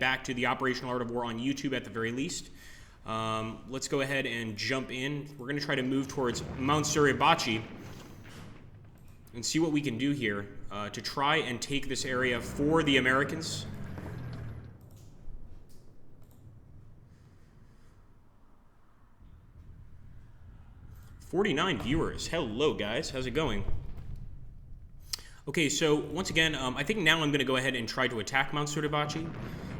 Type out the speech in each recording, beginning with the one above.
back to the Operational Art of War on YouTube at the very least. Let's go ahead and jump in. We're going to try to move towards Mount Suribachi and see what we can do here to try and take this area for the Americans. "49 viewers. Hello, guys. How's it going?" Okay, so once again, I think now I'm going to go ahead and try to attack Mount Suribachi.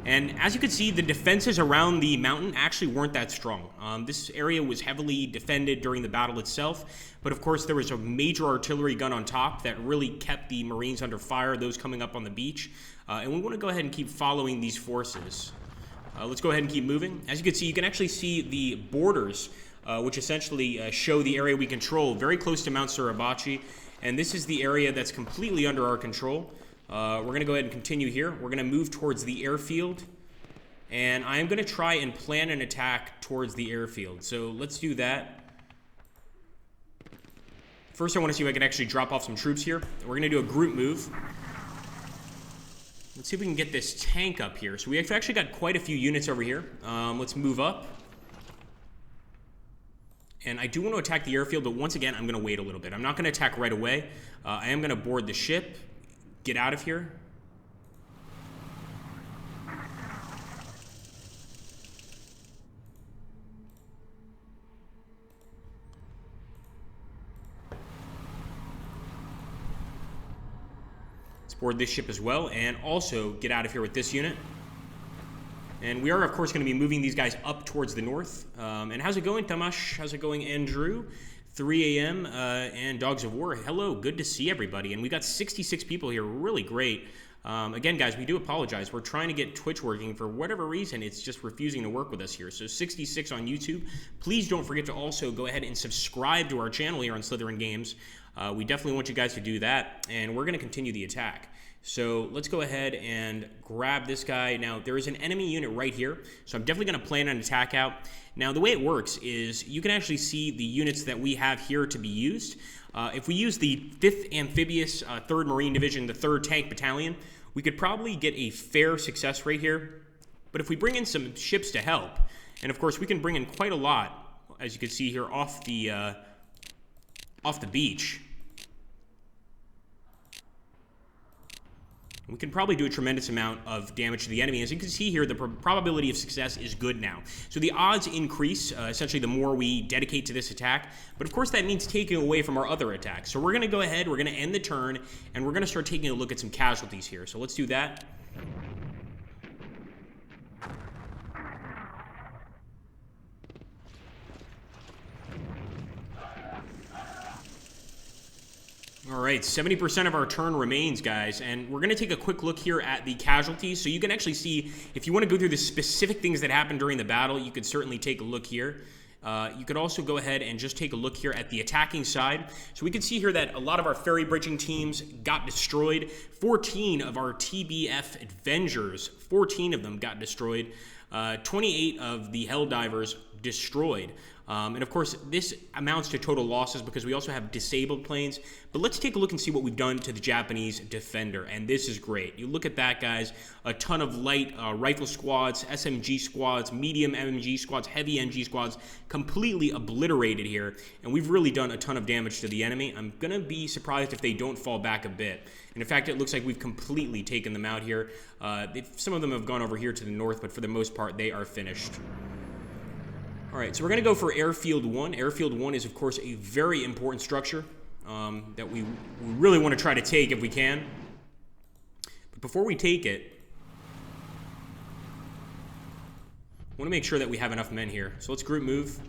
And as you can see, the defenses around the mountain actually weren't that strong. This area was heavily defended during the battle itself, but of course there was a major artillery gun on top that really kept the Marines under fire, those coming up on the beach. And we want to go ahead and keep following these forces. Let's go ahead and keep moving. As you can see, you can actually see the borders, which essentially show the area we control very close to Mount Suribachi. And this is the area that's completely under our control. We're going to go ahead and continue here. We're going to move towards the airfield. And I am going to try and plan an attack towards the airfield. So let's do that. First, I want to see if I can actually drop off some troops here. We're going to do a group move. Let's see if we can get this tank up here. So we've actually got quite a few units over here. Let's move up. And I do want to attack the airfield, but once again, I'm going to wait a little bit. I'm not going to attack right away. I am going to board the ship, get out of here. Let's board this ship as well, and also get out of here with this unit. And we are, of course, going to be moving these guys up towards the north. And how's it going, Tamash? How's it going, Andrew? 3 a.m. And Dogs of War. Hello, good to see everybody. And we got 66 people here. Really great. Again, guys, we do apologize. We're trying to get Twitch working. For whatever reason, it's just refusing to work with us here. So 66 on YouTube. Please don't forget to also go ahead and subscribe to our channel here on Slytherin Games. We definitely want you guys to do that. And we're going to continue the attack. So let's go ahead and grab this guy. Now, there is an enemy unit right here, so I'm definitely going to plan an attack out. Now, the way it works is you can actually see the units that we have here to be used. If we use the 5th Amphibious 3rd Marine Division, the 3rd Tank Battalion, we could probably get a fair success rate here. But if we bring in some ships to help, and of course we can bring in quite a lot, as you can see here, off the beach, we can probably do a tremendous amount of damage to the enemy. As you can see here, the probability of success is good now. So the odds increase, essentially, the more we dedicate to this attack. But of course, that means taking away from our other attacks. So we're going to go ahead, we're going to end the turn, and we're going to start taking a look at some casualties here. So let's do that. All right, 70% of our turn remains, guys, and we're going to take a quick look here at the casualties. So you can actually see, if you want to go through the specific things that happened during the battle, you could certainly take a look here. You could also go ahead and just take a look here at the attacking side. So we can see here that a lot of our ferry bridging teams got destroyed. 14 of our TBF Avengers, 14 of them got destroyed. 28 of the Helldivers destroyed. And of course, this amounts to total losses because we also have disabled planes. But let's take a look and see what we've done to the Japanese defender. And this is great. You look at that, guys. A ton of light rifle squads, SMG squads, medium MMG squads, heavy MG squads, completely obliterated here. And we've really done a ton of damage to the enemy. I'm going to be surprised if they don't fall back a bit. And in fact, it looks like we've completely taken them out here. Some of them have gone over here to the north, but for the most part, they are finished. All right, so we're going to go for Airfield 1. Airfield 1 is, of course, a very important structure that we really want to try to take if we can. But before we take it, I want to make sure that we have enough men here. So let's group move.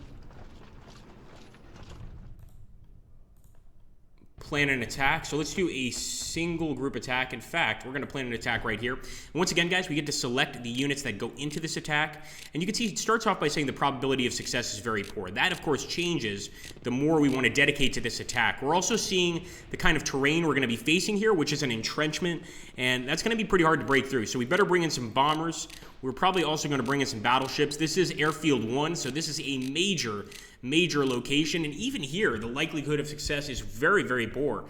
Plan an attack. So let's do a single group attack. In fact, we're going to plan an attack right here. And once again, guys, we get to select the units that go into this attack. And you can see it starts off by saying the probability of success is very poor. That, of course, changes the more we want to dedicate to this attack. We're also seeing the kind of terrain we're going to be facing here, which is an entrenchment. And that's going to be pretty hard to break through. So we better bring in some bombers. We're probably also going to bring in some battleships. This is Airfield 1, so this is a major major location. And even here, the likelihood of success is very, very poor.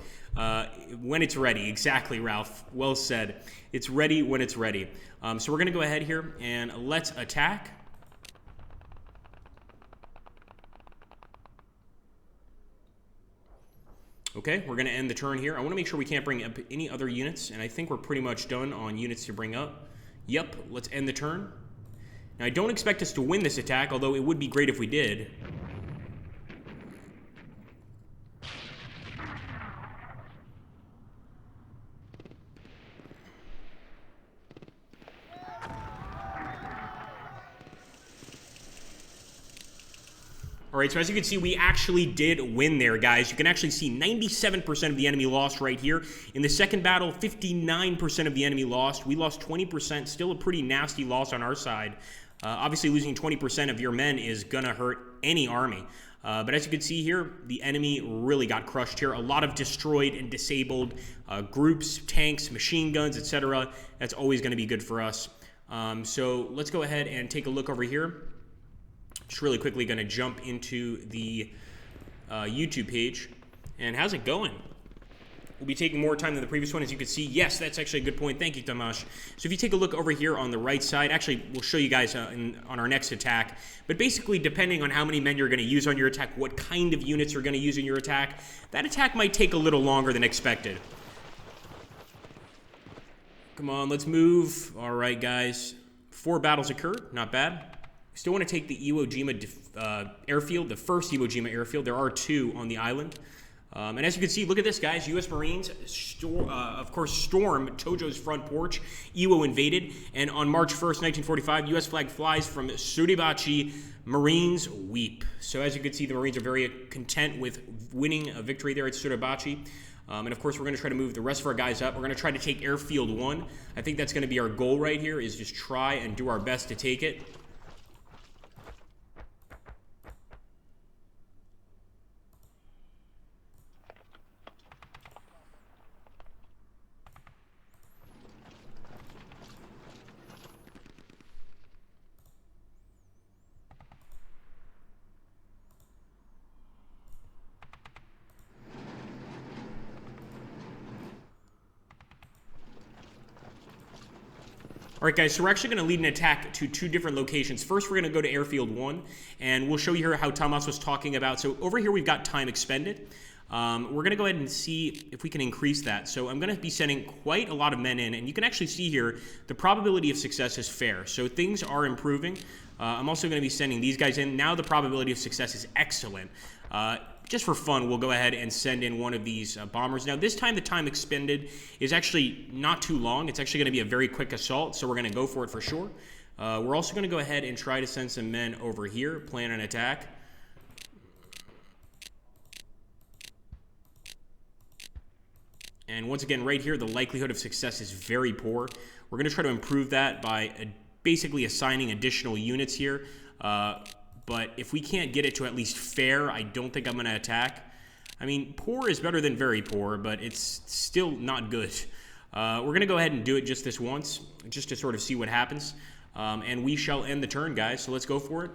When it's ready. Exactly, Ralph. Well said. It's ready when it's ready. So we're going to go ahead here and let's attack. Okay, we're going to end the turn here. I want to make sure we can't bring up any other units, and I think we're pretty much done on units to bring up. Yep, let's end the turn. Now, I don't expect us to win this attack, although it would be great if we did. All right, so as you can see, we actually did win there, guys. You can actually see 97% of the enemy lost right here. In the second battle, 59% of the enemy lost. We lost 20%, still a pretty nasty loss on our side. Obviously, losing 20% of your men is going to hurt any army. But as you can see here, the enemy really got crushed here. A lot of destroyed and disabled groups, tanks, machine guns, etc. That's always going to be good for us. So let's go ahead and take a look over here. Just really quickly going to jump into the YouTube page. And how's it going? We'll be taking more time than the previous one, as you can see. Yes, that's actually a good point. Thank you, Tamash. So if you take a look over here on the right side, actually, we'll show you guys on our next attack. But basically, depending on how many men you're going to use on your attack, what kind of units you're going to use in your attack, that attack might take a little longer than expected. Come on, let's move. All right, guys. 4 battles occurred. Not bad. Still want to take the Iwo Jima airfield, the first Iwo Jima airfield. There are 2 on the island. And as you can see, look at this, guys. U.S. Marines, of course, storm Tojo's front porch. Iwo invaded. And on March 1st, 1945, U.S. flag flies from Suribachi. Marines weep. So as you can see, the Marines are very content with winning a victory there at Suribachi. And of course, we're going to try to move the rest of our guys up. We're going to try to take Airfield 1. I think that's going to be our goal right here, is just try and do our best to take it. All right, guys, so we're actually going to lead an attack to 2 different locations. First, we're going to go to Airfield 1, and we'll show you here how Thomas was talking about. So over here, we've got time expended. We're going to go ahead and see if we can increase that. So I'm going to be sending quite a lot of men in, and you can actually see here the probability of success is fair. So things are improving. I'm also going to be sending these guys in. Now the probability of success is excellent. Just for fun, we'll go ahead and send in one of these bombers. Now, this time, the time expended is actually not too long. It's actually going to be a very quick assault, so we're going to go for it for sure. We're also going to go ahead and try to send some men over here, plan an attack. And once again, right here, the likelihood of success is very poor. We're going to try to improve that by basically assigning additional units here. But if we can't get it to at least fair, I don't think I'm going to attack. I mean, poor is better than very poor, but it's still not good. We're going to go ahead and do it just this once, just to sort of see what happens. And we shall end the turn, guys, so let's go for it.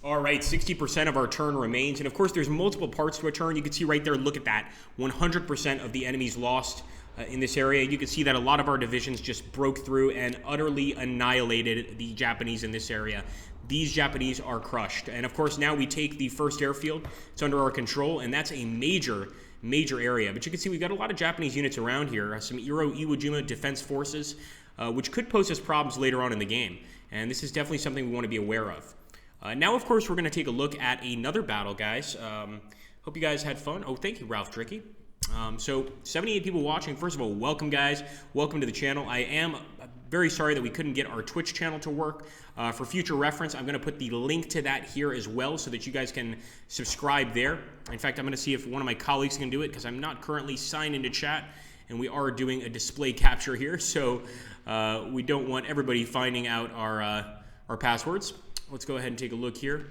All right, 60% of our turn remains. And of course, there's multiple parts to a turn. You can see right there, look at that. 100% of the enemies lost in this area. You can see that a lot of our divisions just broke through and utterly annihilated the Japanese in this area. These Japanese are crushed. And of course, now we take the first airfield. It's under our control, and that's a major area. But you can see we've got a lot of Japanese units around here. Some Iwo Jima defense forces, which could pose us problems later on in the game. And this is definitely something we want to be aware of. Now, of course, we're going to take a look at another battle, guys. Hope you guys had fun. Oh, thank you, Ralph Tricky. So 78 people watching. First of all, welcome, guys. Welcome to the channel. I am very sorry that we couldn't get our Twitch channel to work. For future reference, I'm going to put the link to that here as well so that you guys can subscribe there. In fact, I'm going to see if one of my colleagues can do it because I'm not currently signed into chat. and we are doing a display capture here, so we don't want everybody finding out our passwords. Let's go ahead and take a look here.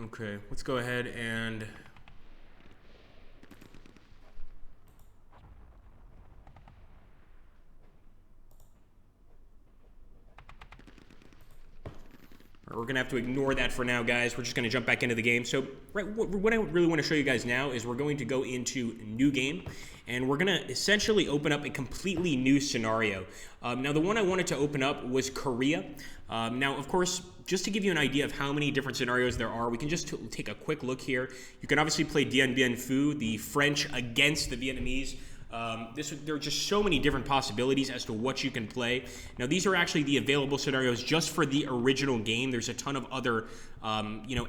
Okay, let's go ahead and we're going to have to ignore that for now, guys. We're just going to jump back into the game. So what I really want to show you guys now is we're going to go into new game, and we're going to essentially open up a completely new scenario. Now, the one I wanted to open up was Korea. Now, of course, just to give you an idea of how many different scenarios there are, we can just take a quick look here. You can obviously play Dien Bien Phu, the French against the Vietnamese. There are just so many different possibilities as to what you can play. Now, these are actually the available scenarios just for the original game. There's a ton of other,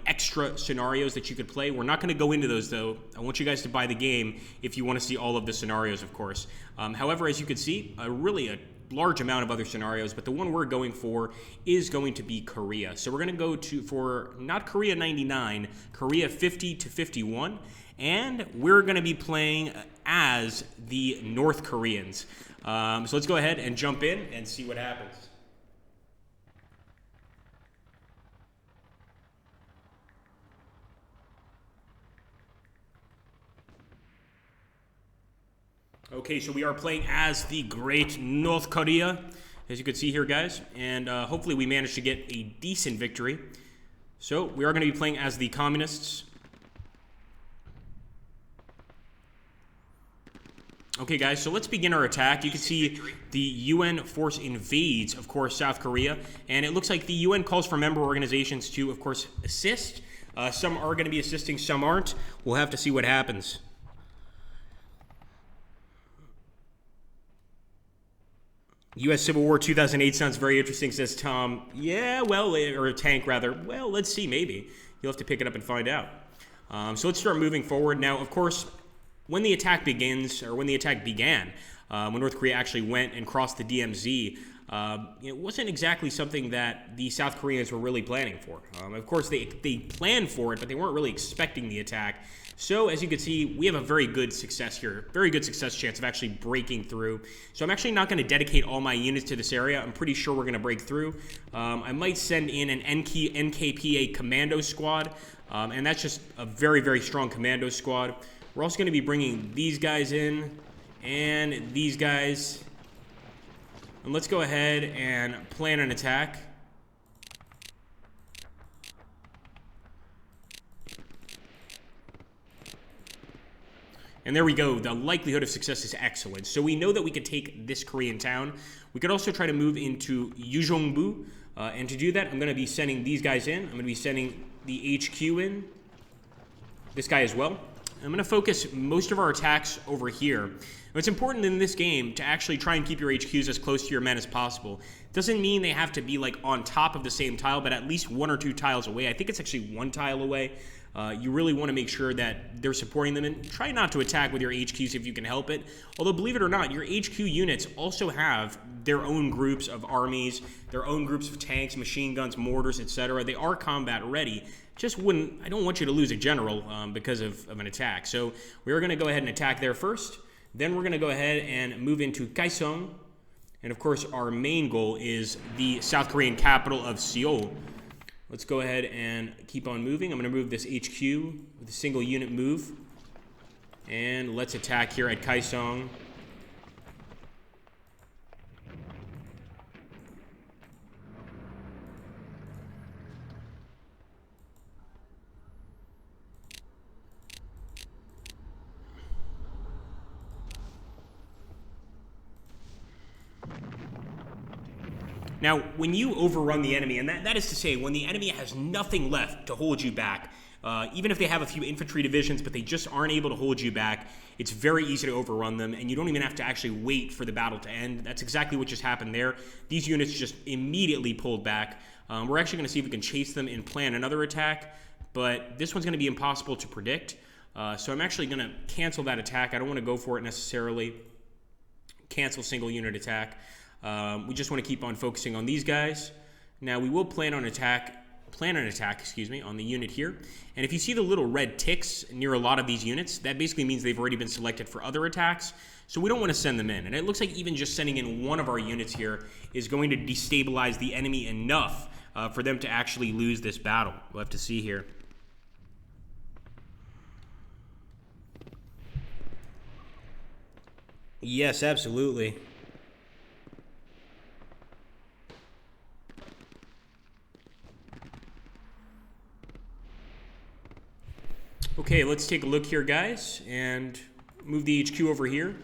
extra scenarios that you could play. We're not going to go into those, though. I want you guys to buy the game if you want to see all of the scenarios, of course. However, as you can see, really a large amount of other scenarios, but the one we're going for is going to be Korea. So we're going to go for not Korea 99, Korea 50 to 51. And we're going to be playing as the North Koreans. So let's go ahead and jump in and see what happens. Okay, so we are playing as the great North Korea, as you can see here, guys. And hopefully we manage to get a decent victory. So we are going to be playing as the communists. Okay, guys, so let's begin our attack. You can see the UN force invades, of course, South Korea, and it looks like the UN calls for member organizations to, of course, assist. Some are going to be assisting, some aren't. We'll have to see what happens. U.S. Civil War 2008 sounds very interesting, says Tom. Yeah, well, or a tank, rather. Well, let's see, maybe. You'll have to pick it up and find out. So let's start moving forward. Now, of course, when the attack begins, or when the attack began, when North Korea actually went and crossed the DMZ, it wasn't exactly something that the South Koreans were really planning for. Of course, they planned for it, but they weren't really expecting the attack. So, as you can see, we have a very good success here, very good success chance of actually breaking through. So I'm actually not going to dedicate all my units to this area. I'm pretty sure we're going to break through. I might send in an NKPA commando squad, and that's just a very, very strong commando squad. We're also going to be bringing these guys in, and these guys. And let's go ahead and plan an attack. And there we go. The likelihood of success is excellent. So we know that we could take this Korean town. We could also try to move into Ujeongbu. And to do that, I'm going to be sending these guys in. I'm going to be sending the HQ in. This guy as well. I'm going to focus most of our attacks over here. It's important in this game to actually try and keep your HQs as close to your men as possible. Doesn't mean they have to be like on top of the same tile, but at least 1 or 2 tiles away. I think it's actually 1 tile away. You really want to make sure that they're supporting them, and try not to attack with your HQs if you can help it. Although, believe it or not, your HQ units also have their own groups of armies, their own groups of tanks, machine guns, mortars, etc. They are combat ready. I don't want you to lose a general because of an attack. So we are going to go ahead and attack there first. Then we're going to go ahead and move into Kaesong. And of course, our main goal is the South Korean capital of Seoul. Let's go ahead and keep on moving. I'm going to move this HQ with a single unit move. And let's attack here at Kaesong. Now, when you overrun the enemy, and that is to say, when the enemy has nothing left to hold you back, even if they have a few infantry divisions, but they just aren't able to hold you back, it's very easy to overrun them, and you don't even have to actually wait for the battle to end. That's exactly what just happened there. These units just immediately pulled back. We're actually going to see if we can chase them and plan another attack, but this one's going to be impossible to predict. So I'm actually going to cancel that attack. I don't want to go for it necessarily. Cancel single unit attack. We just want to keep on focusing on these guys. Now, we will plan on attack plan an attack, excuse me, on the unit here. And if you see the little red ticks near a lot of these units, that basically means they've already been selected for other attacks. So we don't want to send them in. And it looks like even just sending in one of our units here is going to destabilize the enemy enough for them to actually lose this battle. We'll have to see here. Yes, absolutely. Okay, let's take a look here, guys, and move the HQ over here.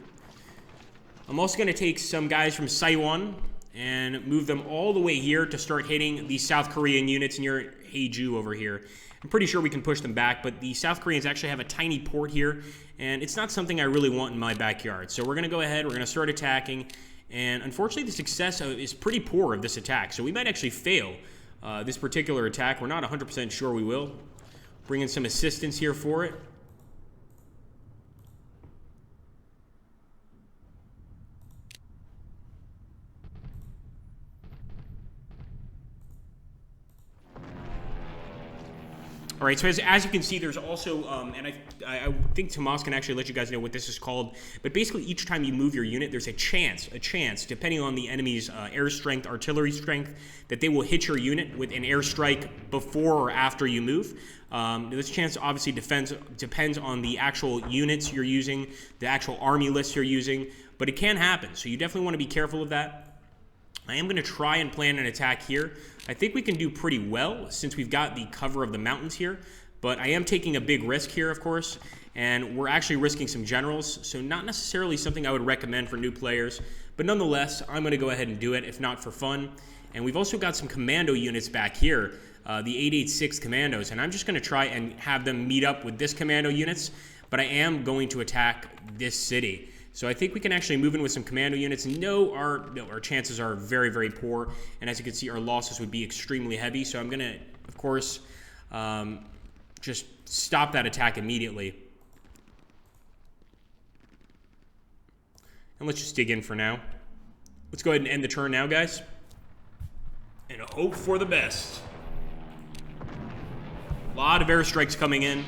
I'm also going to take some guys from Saiwan and move them all the way here to start hitting the South Korean units near Haeju over here. I'm pretty sure we can push them back, but the South Koreans actually have a tiny port here, and it's not something I really want in my backyard. So we're going to go ahead, we're going to start attacking, and unfortunately the success is pretty poor of this attack, so we might actually fail this particular attack. We're not 100% sure we will. Bring in some assistance here for it. All right, so as you can see, there's also, and I think Tomas can actually let you guys know what this is called, but basically each time you move your unit, there's a chance, depending on the enemy's air strength, artillery strength, that they will hit your unit with an airstrike before or after you move. This chance obviously depends on the actual units you're using, the actual army list you're using, but it can happen, so you definitely want to be careful of that. I am going to try and plan an attack here. I think we can do pretty well since we've got the cover of the mountains here, but I am taking a big risk here, of course, and we're actually risking some generals, so not necessarily something I would recommend for new players, but nonetheless, I'm going to go ahead and do it, if not for fun. And we've also got some commando units back here, the 886 commandos, and I'm just going to try and have them meet up with this commando units, but I am going to attack this city. So I think we can actually move in with some commando units. No, our chances are very, very poor. And as you can see, our losses would be extremely heavy. So I'm going to, of course, just stop that attack immediately. And let's just dig in for now. Let's go ahead and end the turn now, guys. And hope for the best. A lot of airstrikes coming in.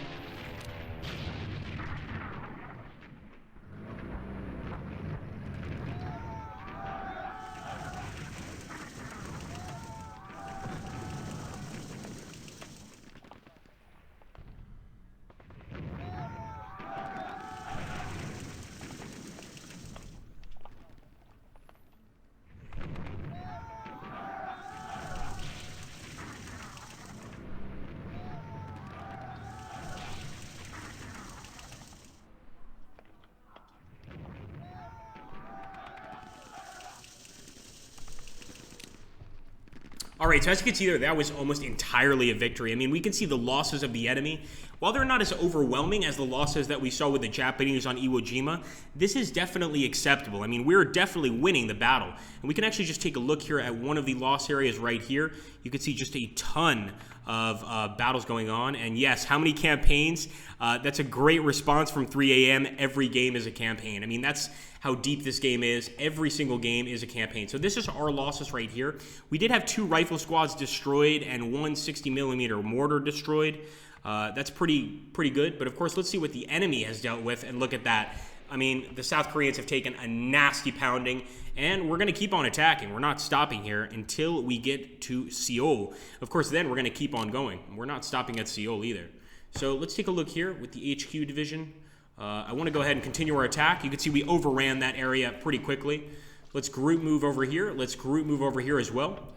All right, so as you can see there, that was almost entirely a victory. I mean, we can see the losses of the enemy. While they're not as overwhelming as the losses that we saw with the Japanese on Iwo Jima, this is definitely acceptable. I mean, we're definitely winning the battle. And we can actually just take a look here at one of the loss areas right here. You can see just a ton of battles going on. And yes, how many campaigns? That's a great response from 3 a.m. Every game is a campaign. I mean, that's how deep this game is. Every single game is a campaign. So this is our losses right here. We did have 2 rifle squads destroyed and 1 60mm mortar destroyed. That's pretty good. But of course, let's see what the enemy has dealt with, and look at that. I mean, the South Koreans have taken a nasty pounding, and we're going to keep on attacking. We're not stopping here until we get to Seoul. Of course, then we're going to keep on going. We're not stopping at Seoul either. So let's take a look here with the HQ division. I want to go ahead and continue our attack. You can see we overran that area pretty quickly. Let's group move over here. Let's group move over here as well,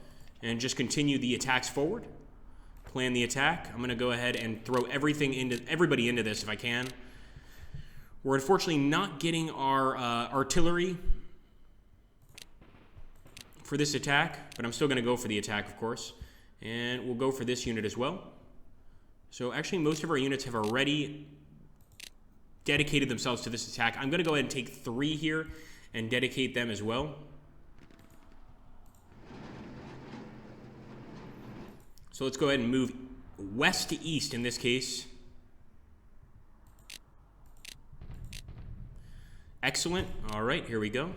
and just continue the attacks forward. Plan the attack. I'm going to go ahead and throw everybody into this if I can. We're unfortunately not getting our artillery for this attack, but I'm still going to go for the attack, of course. And we'll go for this unit as well. So actually, most of our units have already dedicated themselves to this attack. I'm going to go ahead and take 3 here and dedicate them as well. So let's go ahead and move west to east in this case. Excellent. All right, here we go.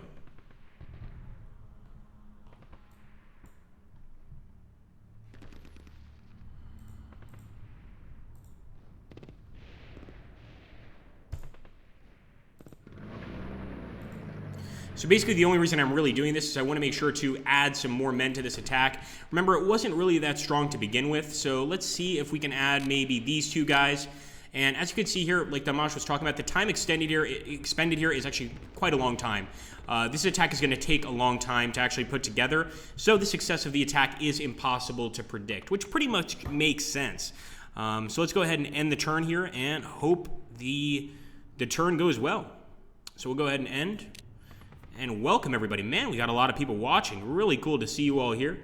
So basically the only reason I'm really doing this is I want to make sure to add some more men to this attack. Remember, it wasn't really that strong to begin with, so let's see if we can add maybe these 2 guys. And as you can see here, like Damash was talking about, the time expended here is actually quite a long time. This attack is going to take a long time to actually put together, so the success of the attack is impossible to predict, which pretty much makes sense. So let's go ahead and end the turn here and hope the turn goes well. So we'll go ahead and end. And welcome everybody. Man, we got a lot of people watching. Really cool to see you all here.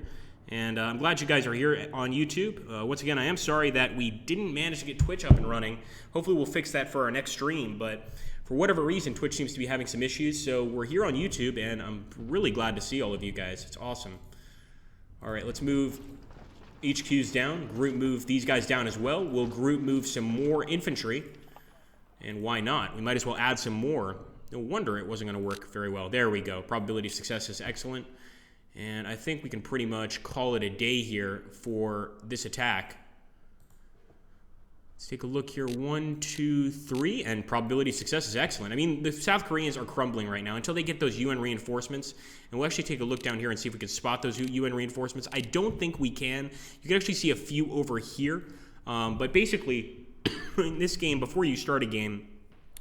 And I'm glad you guys are here on YouTube. Once again, I am sorry that we didn't manage to get Twitch up and running. Hopefully we'll fix that for our next stream. But for whatever reason, Twitch seems to be having some issues. So we're here on YouTube, and I'm really glad to see all of you guys. It's awesome. All right, let's move HQs down. Group move these guys down as well. We'll group move some more infantry. And why not? We might as well add some more. No wonder it wasn't going to work very well. There we go. Probability of success is excellent. And I think we can pretty much call it a day here for this attack. Let's take a look here. 1, 2, 3. And probability of success is excellent. I mean, the South Koreans are crumbling right now until they get those UN reinforcements. And we'll actually take a look down here and see if we can spot those UN reinforcements. I don't think we can. You can actually see a few over here. But basically, in this game, before you start a game,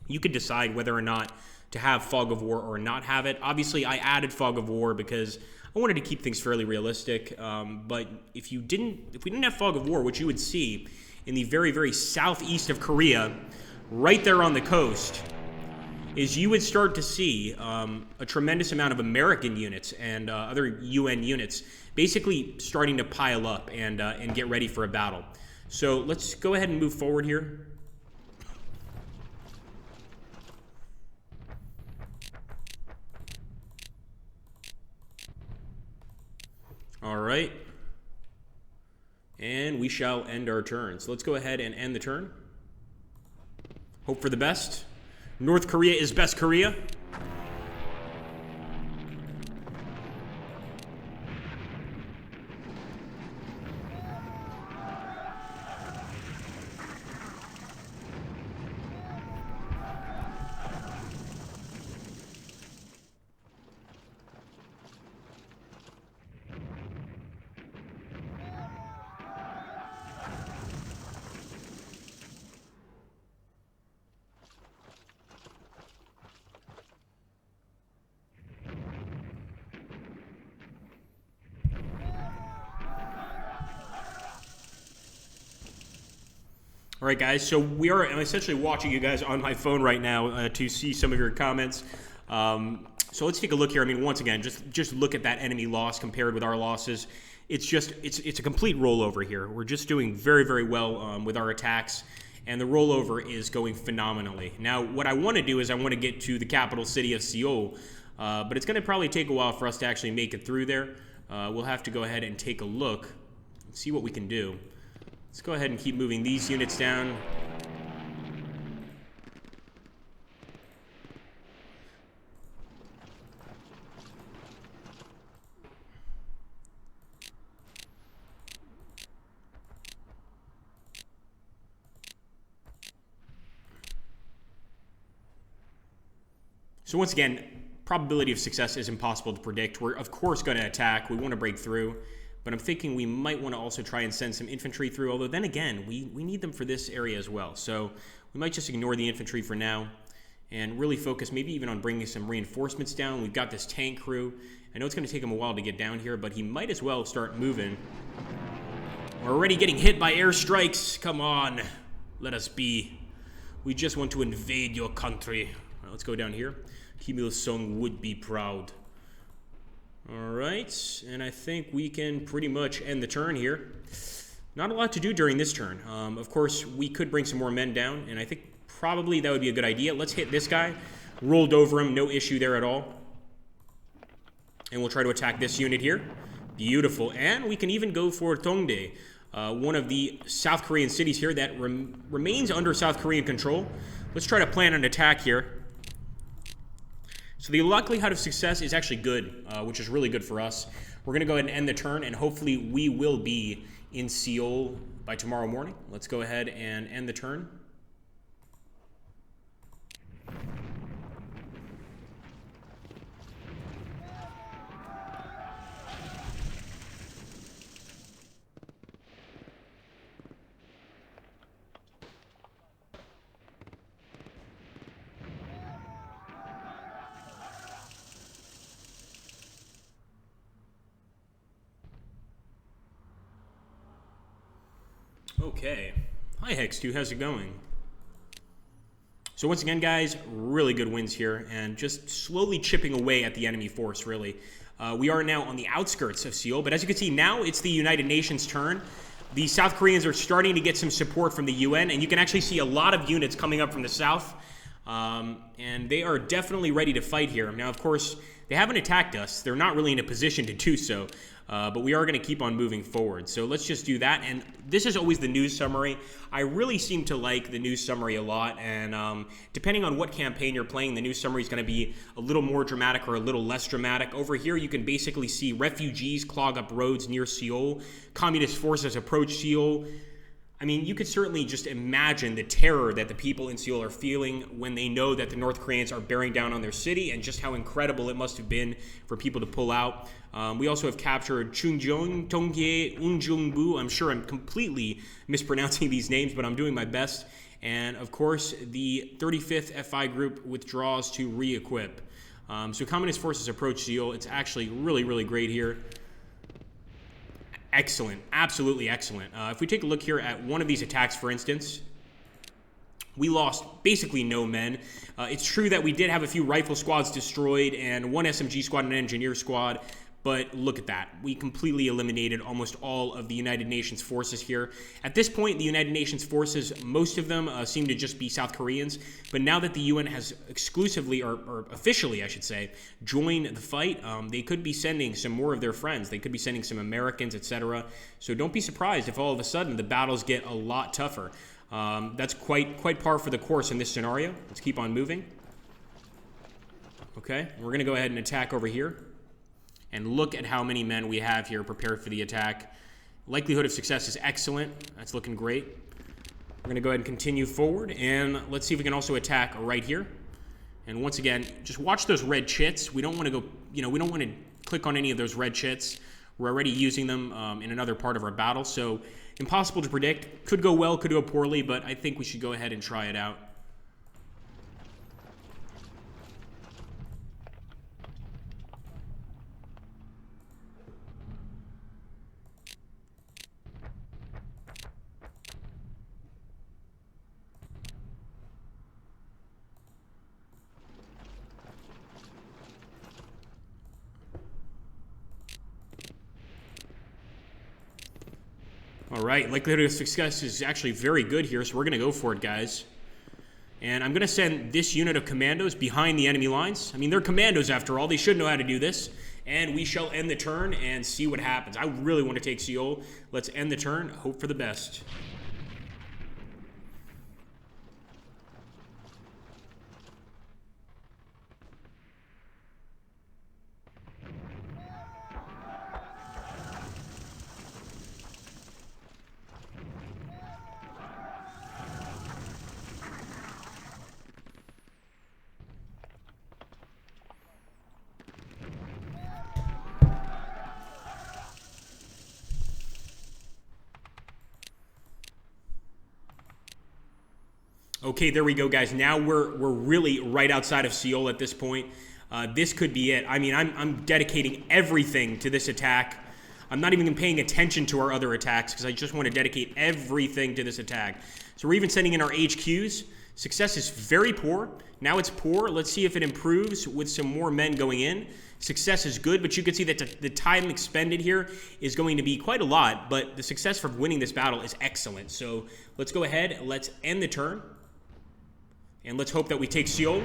you could decide whether or not to have Fog of War or not have it. Obviously, I added Fog of War because I wanted to keep things fairly realistic. But if we didn't have Fog of War, which you would see in the very, very southeast of Korea, right there on the coast, is you would start to see a tremendous amount of American units and other UN units basically starting to pile up and get ready for a battle. So let's go ahead and move forward here. All right, and we shall end our turn. So let's go ahead and end the turn. Hope for the best. North Korea is best Korea. All right, guys, so I'm essentially watching you guys on my phone right now to see some of your comments. So let's take a look here. I mean, once again, just look at that enemy loss compared with our losses. It's a complete rollover here. We're just doing very, very well with our attacks, and the rollover is going phenomenally. Now, what I want to do is I want to get to the capital city of Seoul, but it's going to probably take a while for us to actually make it through there. We'll have to go ahead and take a look and see what we can do. Let's go ahead and keep moving these units down. So once again, probability of success is impossible to predict. We're of course going to attack. We want to break through. But I'm thinking we might want to also try and send some infantry through, although then again, we need them for this area as well. So we might just ignore the infantry for now and really focus maybe even on bringing some reinforcements down. We've got this tank crew. I know it's going to take him a while to get down here, but he might as well start moving. We're already getting hit by airstrikes. Come on, let us be. We just want to invade your country. All right, let's go down here. Kim Il-sung would be proud. All right, and I think we can pretty much end the turn here. Not a lot to do during this turn. Of course, we could bring some more men down, and I think probably that would be a good idea. Let's hit this guy. Rolled over him, no issue there at all. And we'll try to attack this unit here. Beautiful. And we can even go for Tongdae, one of the South Korean cities here that remains under South Korean control. Let's try to plan an attack here. So the likelihood of success is actually good, which is really good for us. We're going to go ahead and end the turn, and hopefully we will be in Seoul by tomorrow morning. Let's go ahead and end the turn. Okay. Hi, Hex2. How's it going? So once again, guys, really good wins here, and just slowly chipping away at the enemy force, really. We are now on the outskirts of Seoul, but as you can see, now it's the United Nations' turn. The South Koreans are starting to get some support from the UN, and you can actually see a lot of units coming up from the south, and they are definitely ready to fight here. Now, of course, they haven't attacked us. They're not really in a position to do so, but we are going to keep on moving forward. So let's just do that. And this is always the news summary. I really seem to like the news summary a lot, and depending on what campaign you're playing, the news summary is going to be a little more dramatic or a little less dramatic. Over here, you can basically see refugees clog up roads near Seoul, communist forces approach Seoul. I mean, you could certainly just imagine the terror that the people in Seoul are feeling when they know that the North Koreans are bearing down on their city, and just how incredible it must have been for people to pull out. We also have captured Chungjeong, Tongye, Unjungbu. I'm sure I'm completely mispronouncing these names, but I'm doing my best. And of course, the 35th FI group withdraws to re-equip. So communist forces approach Seoul. It's actually really, really great here. Excellent. Absolutely excellent. If we take a look here at one of these attacks, for instance, we lost basically no men. It's true that we did have a few rifle squads destroyed and one SMG squad and an engineer squad, but look at that. We completely eliminated almost all of the United Nations forces here. At this point, the United Nations forces, most of them seem to just be South Koreans, but now that the UN has exclusively, or officially, I should say, joined the fight, they could be sending some more of their friends. They could be sending some Americans, etc. So don't be surprised if all of a sudden the battles get a lot tougher. That's quite par for the course in this scenario. Let's keep on moving. Okay, we're going to go ahead and attack over here. And look at how many men we have here prepared for the attack. Likelihood of success is excellent. That's looking great. We're going to go ahead and continue forward. And let's see if we can also attack right here. And once again, just watch those red chits. We don't want to go, we don't want to click on any of those red chits. We're already using them in another part of our battle. So impossible to predict. Could go well, could go poorly, but I think we should go ahead and try it out. All right, likelihood of success is actually very good here, so we're going to go for it, guys. And I'm going to send this unit of commandos behind the enemy lines. I mean, they're commandos after all. They should know how to do this. And we shall end the turn and see what happens. I really want to take Seoul. Let's end the turn. Hope for the best. Okay, there we go, guys. Now we're really right outside of Seoul at this point. This could be it. I mean, I'm dedicating everything to this attack. I'm not even paying attention to our other attacks because I just want to dedicate everything to this attack. So we're even sending in our HQs. Success is very poor. Now it's poor. Let's see if it improves with some more men going in. Success is good, but you can see that the time expended here is going to be quite a lot, but the success for winning this battle is excellent. So let's go ahead. Let's end the turn. And let's hope that we take Seoul.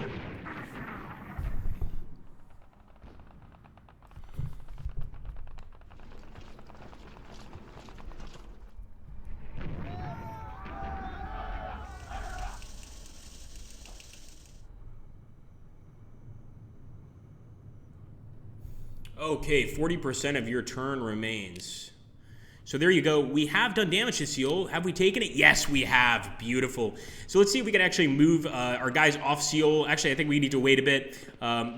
Okay, 40% of your turn remains. So there you go. We have done damage to Seoul. Have we taken it? Yes, we have. Beautiful. So let's see if we can actually move our guys off Seoul. Actually, I think we need to wait a bit.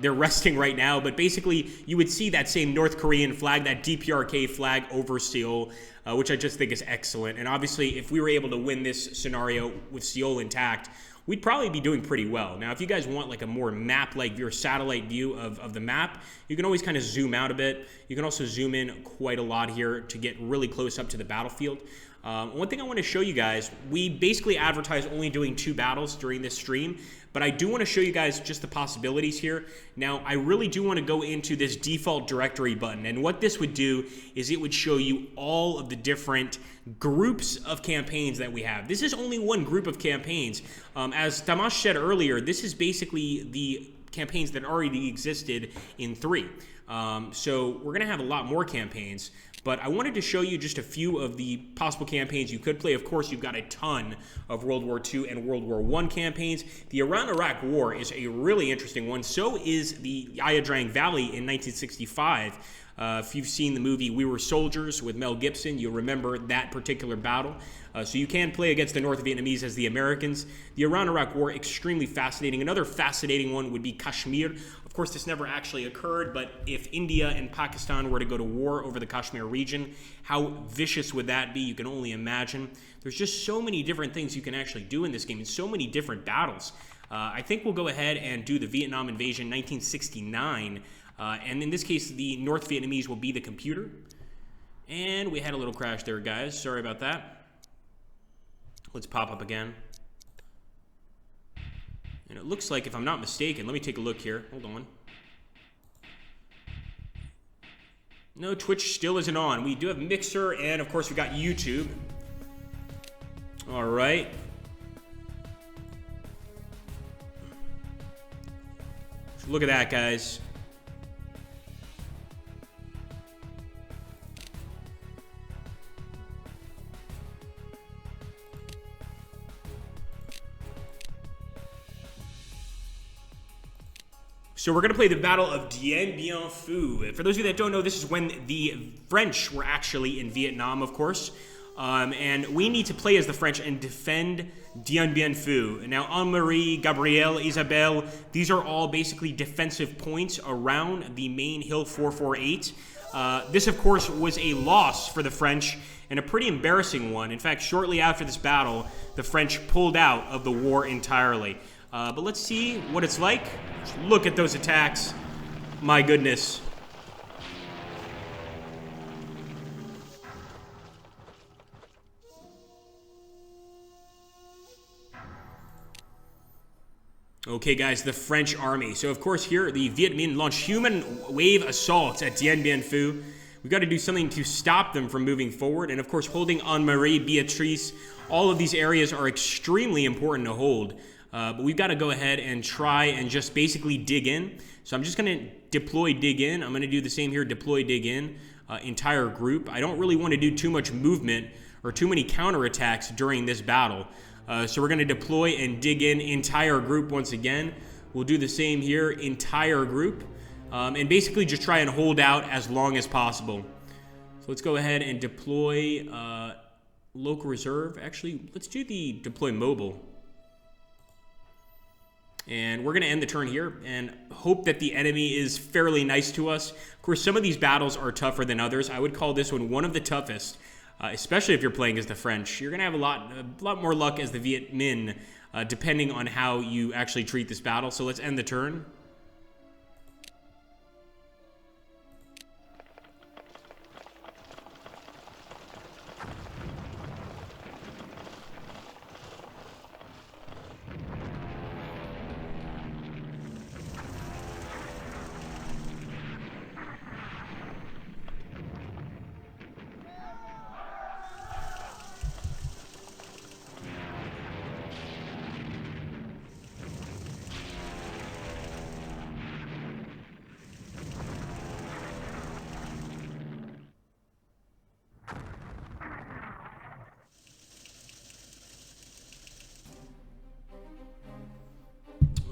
They're resting right now. But basically, you would see that same North Korean flag, that DPRK flag over Seoul, which I just think is excellent. And obviously, if we were able to win this scenario with Seoul intact, we'd probably be doing pretty well. Now, if you guys want like a more map-like view or satellite view of the map, you can always kind of zoom out a bit. You can also zoom in quite a lot here to get really close up to the battlefield. One thing I want to show you guys, we basically advertise only doing 2 battles during this stream, but I do want to show you guys just the possibilities here. Now, I really do want to go into this default directory button, and what this would do is it would show you all of the different groups of campaigns that we have. This is only one group of campaigns. As Tamash said earlier, this is basically the campaigns that already existed in 3. So we're going to have a lot more campaigns, but I wanted to show you just a few of the possible campaigns you could play. Of course, you've got a ton of World War II and World War I campaigns. The Iran-Iraq War is a really interesting one. So is the Ayadrang Valley in 1965. If you've seen the movie We Were Soldiers with Mel Gibson, you'll remember that particular battle. So you can play against the North Vietnamese as the Americans. The Iran-Iraq War, extremely fascinating. Another fascinating one would be Kashmir. Of course, this never actually occurred, but if India and Pakistan were to go to war over the Kashmir region, how vicious would that be? You can only imagine. There's just so many different things you can actually do in this game and so many different battles. I think we'll go ahead and do the Vietnam invasion 1969. And in this case, the North Vietnamese will be the computer. And we had a little crash there, guys. Sorry about that. Let's pop up again. And it looks like, if I'm not mistaken, let me take a look here. Hold on. No, Twitch still isn't on. We do have Mixer, and of course we got YouTube. All right. So look at that, guys. So we're going to play the Battle of Dien Bien Phu. For those of you that don't know, this is when the French were actually in Vietnam, of course. And we need to play as the French and defend Dien Bien Phu. Now, Anne-Marie, Gabrielle, Isabelle, these are all basically defensive points around the main Hill 448. This, of course, was a loss for the French, and a pretty embarrassing one. In fact, shortly after this battle, the French pulled out of the war entirely. But let's see what it's like. Just look at those attacks. My goodness. Okay, guys, the French army. So, of course, here, the Viet Minh launched human wave assaults at Dien Bien Phu. We've got to do something to stop them from moving forward. And, of course, holding Anne-Marie, Beatrice, all of these areas are extremely important to hold. But we've got to go ahead and try and just basically dig in. So I'm just going to deploy dig in. I'm going to do the same here, deploy dig in, entire group. I don't really want to do too much movement or too many counterattacks during this battle. So we're going to deploy and dig in entire group once again. We'll do the same here, entire group. And basically just try and hold out as long as possible. So let's go ahead and deploy local reserve. Actually, let's do the deploy mobile. And we're going to end the turn here and hope that the enemy is fairly nice to us. Of course, some of these battles are tougher than others. I would call this one of the toughest, especially if you're playing as the French. You're going to have a lot more luck as the Viet Minh, depending on how you actually treat this battle. So let's end the turn.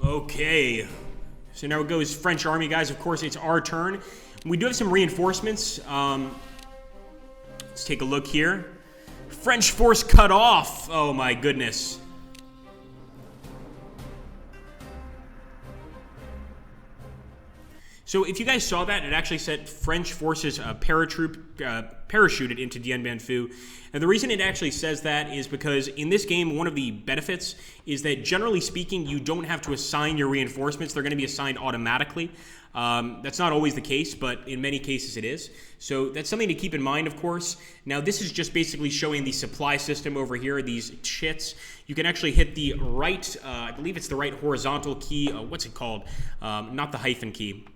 Okay, so now it goes French army, guys. Of course, it's our turn. We do have some reinforcements. Let's take a look here. French force cut off. Oh my goodness. So if you guys saw that, it actually said French forces parachuted into Dien Bien Phu. And the reason it actually says that is because in this game, one of the benefits is that generally speaking, you don't have to assign your reinforcements. They're going to be assigned automatically. That's not always the case, but in many cases it is. So that's something to keep in mind, of course. Now, this is just basically showing the supply system over here, these chits. You can actually hit the right, I believe it's the right horizontal key. What's it called? Not the hyphen key.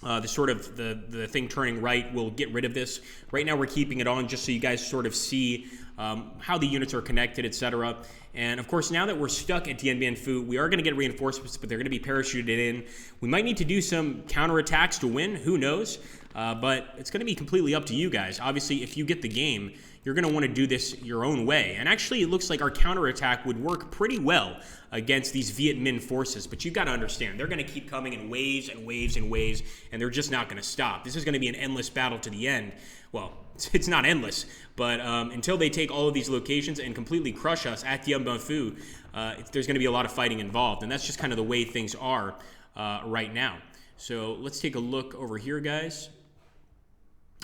The thing turning right will get rid of this. Right now we're keeping it on just so you guys sort of see how the units are connected, etc. And of course, now that we're stuck at Dien Bien Phu, we are going to get reinforcements, but they're going to be parachuted in. We might need to do some counterattacks to win. Who knows? But it's going to be completely up to you guys. Obviously, if you get the game, you're going to want to do this your own way. And actually, it looks like our counterattack would work pretty well against these Viet Minh forces. But you've got to understand, they're going to keep coming in waves and waves and waves, and they're just not going to stop. This is going to be an endless battle to the end. Well, it's not endless, but until they take all of these locations and completely crush us at Dien Bien Phu, there's going to be a lot of fighting involved. And that's just kind of the way things are right now. So let's take a look over here, guys.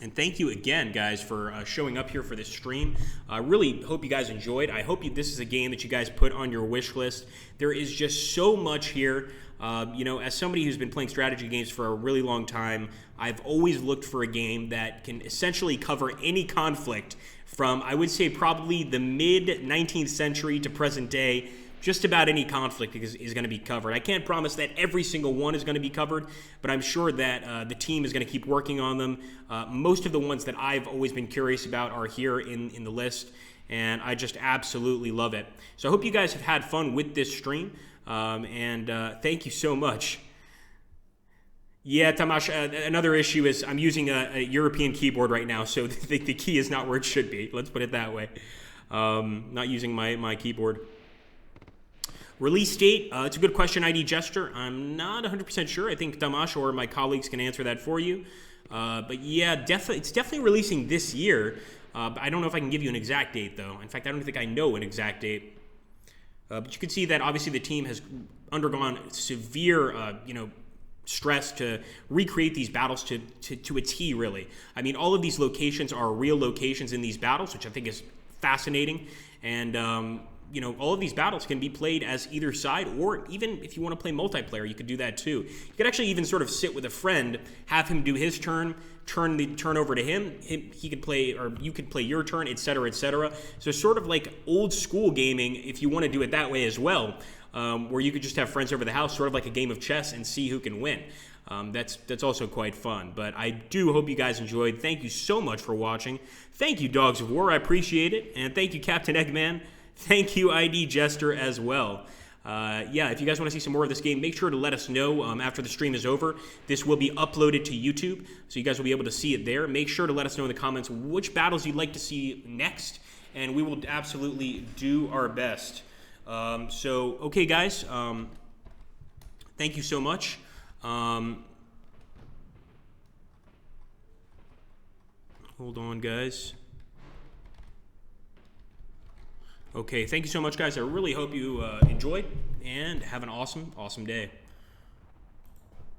And thank you again, guys, for showing up here for this stream. I really hope you guys enjoyed. I hope this is a game that you guys put on your wish list. There is just so much here. As somebody who's been playing strategy games for a really long time, I've always looked for a game that can essentially cover any conflict from, I would say, probably the mid-19th century to present day. Just about any conflict is going to be covered. I can't promise that every single one is going to be covered, but I'm sure that the team is going to keep working on them. Most of the ones that I've always been curious about are here in the list, and I just absolutely love it. So I hope you guys have had fun with this stream, and thank you so much. Yeah, Tamash, another issue is I'm using a European keyboard right now, so the key is not where it should be. Let's put it that way. Not using my keyboard. Release date, it's a good question, ID Jester. I'm not 100% sure. I think Tamash or my colleagues can answer that for you. But yeah, it's definitely releasing this year. But I don't know if I can give you an exact date, though. In fact, I don't think I know an exact date. But you can see that obviously the team has undergone severe, stress to recreate these battles to a T, really. I mean, all of these locations are real locations in these battles, which I think is fascinating. And all of these battles can be played as either side, or even if you want to play multiplayer, you could do that too. You could actually even sort of sit with a friend, have him do his turn the turn over to him. He could play, or you could play your turn, etc., etc. So sort of like old school gaming, if you want to do it that way as well, where you could just have friends over the house, sort of like a game of chess, and see who can win. That's also quite fun. But I do hope you guys enjoyed. Thank you so much for watching. Thank you, Dogs of War. I appreciate it. And thank you, Captain Eggman. Thank you, ID Jester, as well. If you guys want to see some more of this game, make sure to let us know after the stream is over. This will be uploaded to YouTube, so you guys will be able to see it there. Make sure to let us know in the comments which battles you'd like to see next, and we will absolutely do our best. Okay, guys, thank you so much. Hold on, guys. Okay, thank you so much, guys. I really hope you enjoyed and have an awesome, awesome day.